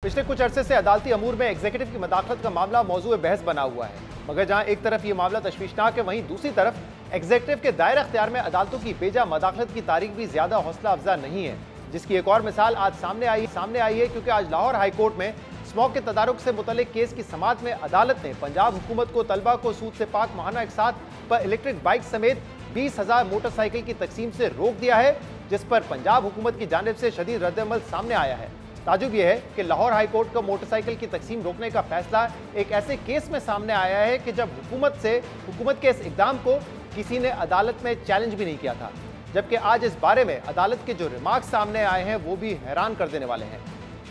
पिछले कुछ अरसे से अदालती अमूर में एग्जीक्यूटिव की मदाखलत का मामला मौजूद बहस बना हुआ है। मगर जहां एक तरफ ये मामला तशवीशनाक है, वहीं दूसरी तरफ एग्जीक्यूटिव के दायरे अख्तियार में अदालतों की बेजा मदाखलत की तारीख भी ज्यादा हौसला अफजा नहीं है, जिसकी एक और मिसाल आज सामने आई है क्योंकि आज लाहौर हाई कोर्ट में स्मॉग के तदारुक से मुतल्लिक केस की समाअत में अदालत ने पंजाब हुकूमत को तलबा को सूद से पाक माहाना इकसात पर इलेक्ट्रिक बाइक समेत 20,000 मोटरसाइकिल की तकसीम से रोक दिया है, जिस पर पंजाब हुकूमत की जानिब से शदीद रद्द-ए-अमल सामने आया है। ताजुब यह है कि लाहौर हाई कोर्ट का मोटरसाइकिल की तकसीम रोकने का फैसला एक ऐसे केस में सामने आया है कि जब हुकूमत के इस इकदाम को किसी ने अदालत में चैलेंज भी नहीं किया था, जबकि आज इस बारे में अदालत के जो रिमार्क्स सामने आए हैं वो भी हैरान कर देने वाले हैं।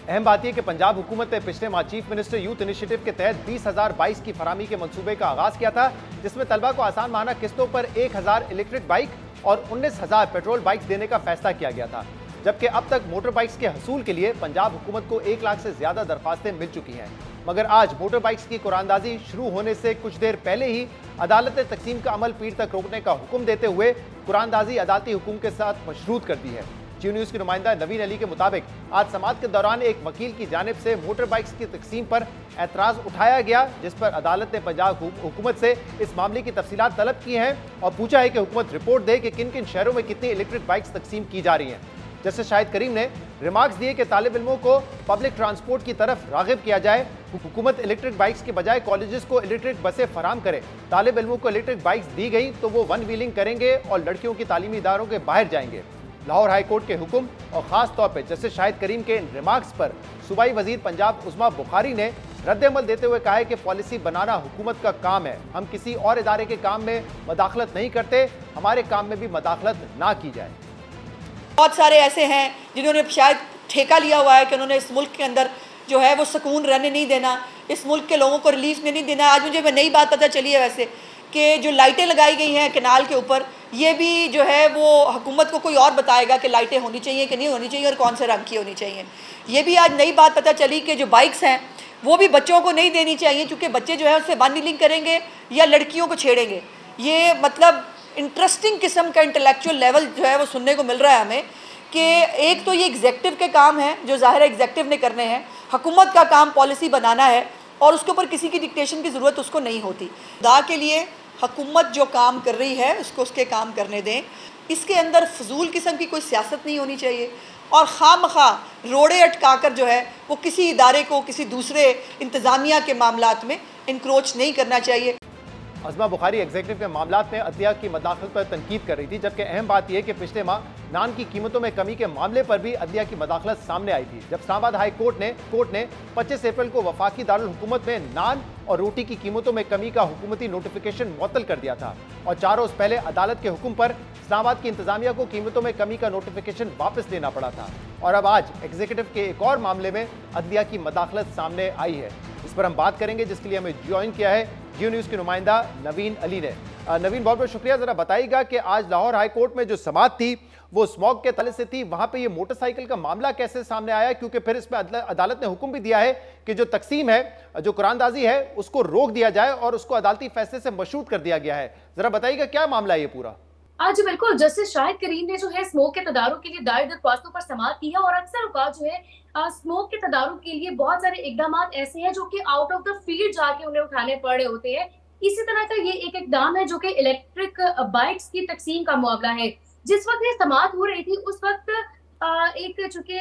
अहम बात यह कि पंजाब हुकूमत ने पिछले माह चीफ मिनिस्टर यूथ इनिशिएटिव के तहत 20,000 बाइक्स की फरामी के मंसूबे का आगाज किया था, जिसमें तलबा को आसान माहाना किस्तों पर 1,000 इलेक्ट्रिक बाइक और 19,000 पेट्रोल बाइक्स देने का फैसला किया गया था, जबकि अब तक मोटर बाइक्स के हसूल के लिए पंजाब हुकूमत को 1 लाख से ज्यादा दरखास्तें मिल चुकी हैं। मगर आज मोटर बाइक्स की कुरानदाजी शुरू होने से कुछ देर पहले ही अदालत ने तकसीम का अमल पीर तक रोकने का हुक्म देते हुए कुरानदाजी अदालती हुक्म के साथ मशरूत कर दी है। जी न्यूज़ की नुमाइंदा नवीन अली के मुताबिक आज समाअत के दौरान एक वकील की जानिब से मोटर बाइक्स की तकसीम पर एतराज़ उठाया गया, जिस पर अदालत ने पंजाब हुकूमत से इस मामले की तफसीलात तलब की हैं और पूछा है कि हुकूमत रिपोर्ट दे कि किन किन शहरों में कितनी इलेक्ट्रिक बाइक्स तकसीम की जा रही हैं। जस्टिस शाहिद करीम ने रिमार्क्स दिए कि तालिब इल्मों को पब्लिक ट्रांसपोर्ट की तरफ रागिब किया जाए, हुकूमत इलेक्ट्रिक बाइक्स के बजाय कॉलेजेस को इलेक्ट्रिक बसें फराम करे। तालिब इल्मों को इलेक्ट्रिक बाइक्स दी गई तो वो वन व्हीलिंग करेंगे और लड़कियों की तालीमी इदारों के बाहर जाएंगे। लाहौर हाई कोर्ट के हुक्म और खास तौर पर जस्टिस शाहिद करीम के इन रिमार्क्स पर सूबाई वजीर पंजाब उस्मा बुखारी ने रद्द-ए-अमल देते हुए कहा है कि पॉलिसी बनाना हुकूमत का काम है, हम किसी और इदारे के काम में मदाखलत नहीं करते, हमारे काम में भी मदाखलत ना की जाए। बहुत सारे ऐसे हैं जिन्होंने शायद ठेका लिया हुआ है कि उन्होंने इस मुल्क के अंदर जो है वो सुकून रहने नहीं देना, इस मुल्क के लोगों को रिलीफ नहीं देना। आज मुझे नई बात पता चली है वैसे कि जो लाइटें लगाई गई हैं कैनाल के ऊपर, ये भी जो है वो हुकूमत को कोई और बताएगा कि लाइटें होनी चाहिए कि नहीं होनी चाहिए और कौन से रंग की होनी चाहिए। ये भी आज नई बात पता चली कि जो बाइक्स हैं वो भी बच्चों को नहीं देनी चाहिए, क्योंकि बच्चे जो है उससे वन व्हीलिंग करेंगे या लड़कियों को छेड़ेंगे। ये मतलब इंटरेस्टिंग किस्म का इंटेलेक्चुअल लेवल जो है वो सुनने को मिल रहा है हमें कि एक तो ये एग्जेक्टिव के काम है जो ज़ाहिर है एग्जेक्टिव ने करने हैं, हुकूमत का काम पॉलिसी बनाना है और उसके ऊपर किसी की डिक्टेशन की ज़रूरत उसको नहीं होती। खुदा के लिए हुकूमत जो काम कर रही है उसको उसके काम करने दें, इसके अंदर फजूल किस्म की कोई सियासत नहीं होनी चाहिए और खामखा रोड़े अटकाकर जो है वो किसी इदारे को किसी दूसरे इंतज़ामिया के मामलात में इंक्रोच नहीं करना चाहिए। अज़मा बुखारी एग्जीक्यूटिव के मामलात में अदलिया की मदाखलत पर तनकीद कर रही थी, जबकि अहम बात यह कि पिछले माह नान की कीमतों में कमी के मामले पर भी अदलिया की मदाखलत सामने आई थी, जब इस्लामाबाद हाई कोर्ट ने 25 अप्रैल को वफाकी दारुल हुकूमत में नान और रोटी की कीमतों में कमी का हुकूमती नोटिफिकेशन मुअत्तल कर दिया था और 4 रोज पहले अदालत के हुक्म पर इस्लामाबाद की इंतजामिया को कीमतों में कमी का नोटिफिकेशन वापस लेना पड़ा था। और अब आज एग्जीक्यूटिव के एक और मामले में अदलिया की मदाखलत सामने आई है। इस पर हम बात करेंगे, जिसके लिए हमें ज्वाइन किया है जियो न्यूज़ की नुमाइंदा नवीन अली ने। नवीन, बहुत बहुत शुक्रिया। जरा बताइएगा कि आज लाहौर हाई कोर्ट में जो समाअत थी वो स्मॉग के तले से थी, वहां पे ये मोटरसाइकिल का मामला कैसे सामने आया, क्योंकि फिर इसमें अदालत ने हुक्म भी दिया है कि जो तकसीम है, जो कुरानदाजी है, उसको रोक दिया जाए और उसको अदालती फैसले से मशरूत कर दिया गया है। जरा बताइएगा क्या मामला है ये पूरा। जी बिल्कुल, जस्टिस शाहिद करीम ने जो है स्मोक के तदारुक के लिए दायर दरख्वास्तों पर समाअत की है और अक्सर औकात जो है स्मोक के तदारुक के लिए बहुत सारे इकदाम ऐसे हैं जो कि आउट ऑफ द फील्ड जाके उन्हें उठाने पड़ रहे होते हैं। इसी तरह का ये एक इकदाम है जो कि इलेक्ट्रिक बाइक्स की तकसीम का मुआवजा है। जिस वक्त ये समाअत हो रही थी उस वक्त एक चूंकि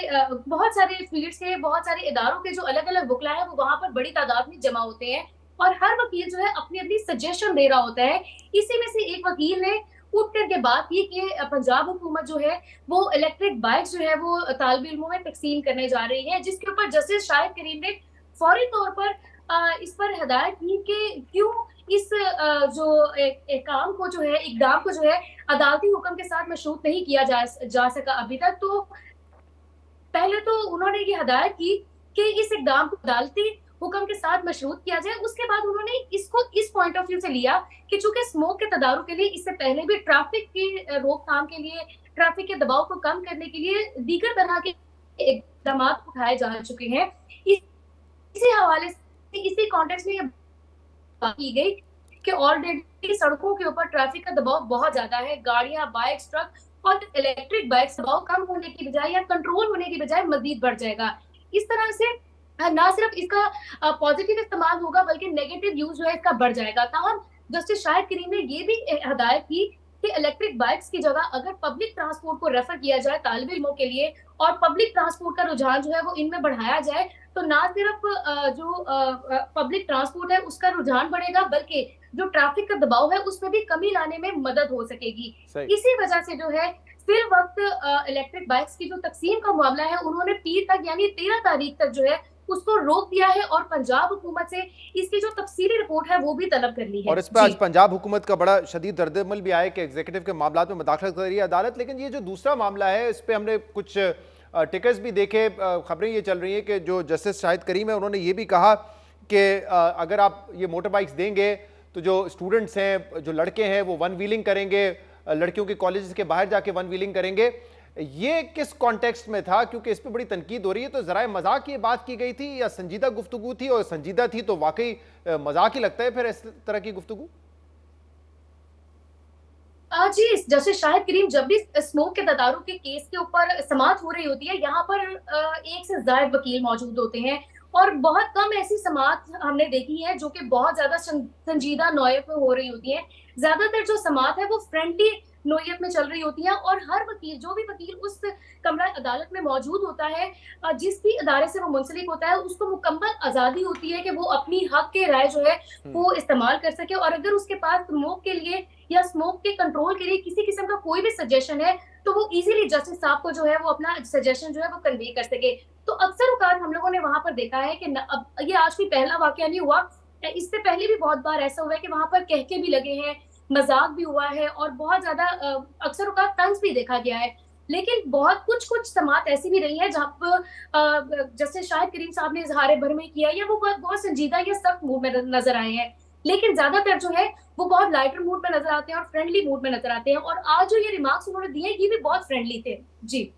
बहुत सारे फील्ड से बहुत सारे इदारों के जो अलग अलग वकला है वो वहां पर बड़ी तादाद में जमा होते हैं और हर वकील जो है अपनी अपनी सजेशन दे रहा होता है। इसी में से एक वकील ने उठ करके बात की कि पंजाब हुकूमत जो है वो इलेक्ट्रिक बाइक्स जो है वो तालिब इल्मों में तकसीम करने जा रही है, जिसके ऊपर जस्टिस शाहिद करीम ने फौरी तौर पर इस पर हिदायत की कि क्यों इस जो एक काम को जो है इकदाम को जो है अदालती हुक्म के साथ मशरूत नहीं किया जा सका अभी तक। तो पहले तो उन्होंने ये हिदायत की कि इस इकदाम को अदालती हुक्म के साथ मशरूत किया जाए। उसके बाद उन्होंने इसको इस पॉइंट ऑफ व्यू से लिया कि चूंकि स्मोक के तदारुक के लिए इससे पहले भी ट्रैफिक की रोकथाम के लिए, ट्रैफक के दबाव को कम करने के लिए दीगर तरह के इकदाम उठाए जा चुके हैं। इसी हवाले से इसी कॉन्टेक्स्ट में ये बात की गई कि ऑलरेडी सड़कों के ऊपर ट्रैफिक का दबाव बहुत ज्यादा है, गाड़ियां, बाइक, ट्रक और इलेक्ट्रिक बाइक दबाव कम होने की बजाय या कंट्रोल होने की बजाय मजीद बढ़ जाएगा। इस तरह से ना सिर्फ इसका पॉजिटिव इस्तेमाल होगा बल्कि नेगेटिव यूज जो है इसका बढ़ जाएगा। ताहम जस्टिस शाहिद करीम ने ये भी हिदायत की कि इलेक्ट्रिक बाइक्स की जगह अगर पब्लिक ट्रांसपोर्ट को रेफर किया जाए तालिब इल्मों के लिए और पब्लिक ट्रांसपोर्ट का रुझान जो है वो इनमें बढ़ाया जाए, तो ना सिर्फ जो पब्लिक ट्रांसपोर्ट है उसका रुझान बढ़ेगा बल्कि जो ट्रैफिक का दबाव है उसमें भी कमी लाने में मदद हो सकेगी। इसी वजह से जो है फिर वक्त इलेक्ट्रिक बाइक्स की जो तकसीम का मामला है उन्होंने पीर तक यानी 13 तारीख तक जो है उसको रोक दिया है और पंजाब हुकूमत से इसकी जो तफसीली रिपोर्ट है वो भी तलब कर ली है। और इस पर आज पंजाब हुकूमत का बड़ा शदीद रद्द-ए-अमल भी आया कि एग्जीक्यूटिव के मामला में मुदाखलत कर रही है अदालत। लेकिन ये जो दूसरा मामला है इस पर हमने कुछ टिकट्स भी देखे, खबरें ये चल रही हैं कि जो जस्टिस शाहिद करीम है उन्होंने ये भी कहा कि अगर आप ये मोटर बाइक्स देंगे तो जो स्टूडेंट्स हैं, जो लड़के हैं, वो वन व्हीलिंग करेंगे, लड़कियों के कॉलेज के बाहर जाके वन व्हीलिंग करेंगे। ये किस कॉन्टेक्स्ट में था, क्योंकि इस पर बड़ी तनकीद हो रही है, तो जरा मजाक ये बात की गई थी या संजीदा गुफ्तगू थी? और संजीदा थी तो वाकई मजाक ही लगता है फिर इस तरह की गुफ्तगू। जी, जस्टिस शाहिद करीम जब भी स्मोक के तदारुक के केस के ऊपर समाअत हो रही होती है, यहाँ पर एक से ज्यादा वकील मौजूद होते हैं और बहुत कम ऐसी समाअत हमने देखी है जो कि बहुत ज्यादा संजीदा नौयत में हो रही होती है। ज्यादातर जो समाअत है वो फ्रेंडली नोयत में चल रही होती है और हर वकील, जो भी वकील उस कमरा अदालत में मौजूद होता है, जिस भी अदारे से वो मुंसलिक होता है, उसको मुकम्मल आजादी होती है कि वो अपनी हक के राय जो है वो इस्तेमाल कर सके। और अगर उसके पास स्मोक के लिए या स्मोक के कंट्रोल के लिए किसी किस्म का कोई भी सजेशन है तो वो इजीली जस्टिस साहब को जो है वो अपना सजेशन जो है वो कन्वे कर सके। तो अक्सर औकात हम लोगों ने वहां पर देखा है कि अब ये आज कोई पहला वाकया नहीं हुआ, इससे पहले भी बहुत बार ऐसा हुआ है कि वहां पर कहके भी लगे हैं, मजाक भी हुआ है और बहुत ज्यादा अक्सर औकात तंज भी देखा गया है। लेकिन बहुत कुछ समात ऐसी भी रही है जहाँ पर जस्टिस शाहिद करीम साहब ने इजहार भरमे किया या वो बहुत संजीदा या सख्त मूड में नजर आए हैं। लेकिन ज्यादातर जो है वो बहुत लाइटर मूड में नजर आते हैं और फ्रेंडली मूड में नजर आते हैं। और आज जो ये रिमार्क्स उन्होंने दिए ये भी बहुत फ्रेंडली थे। जी।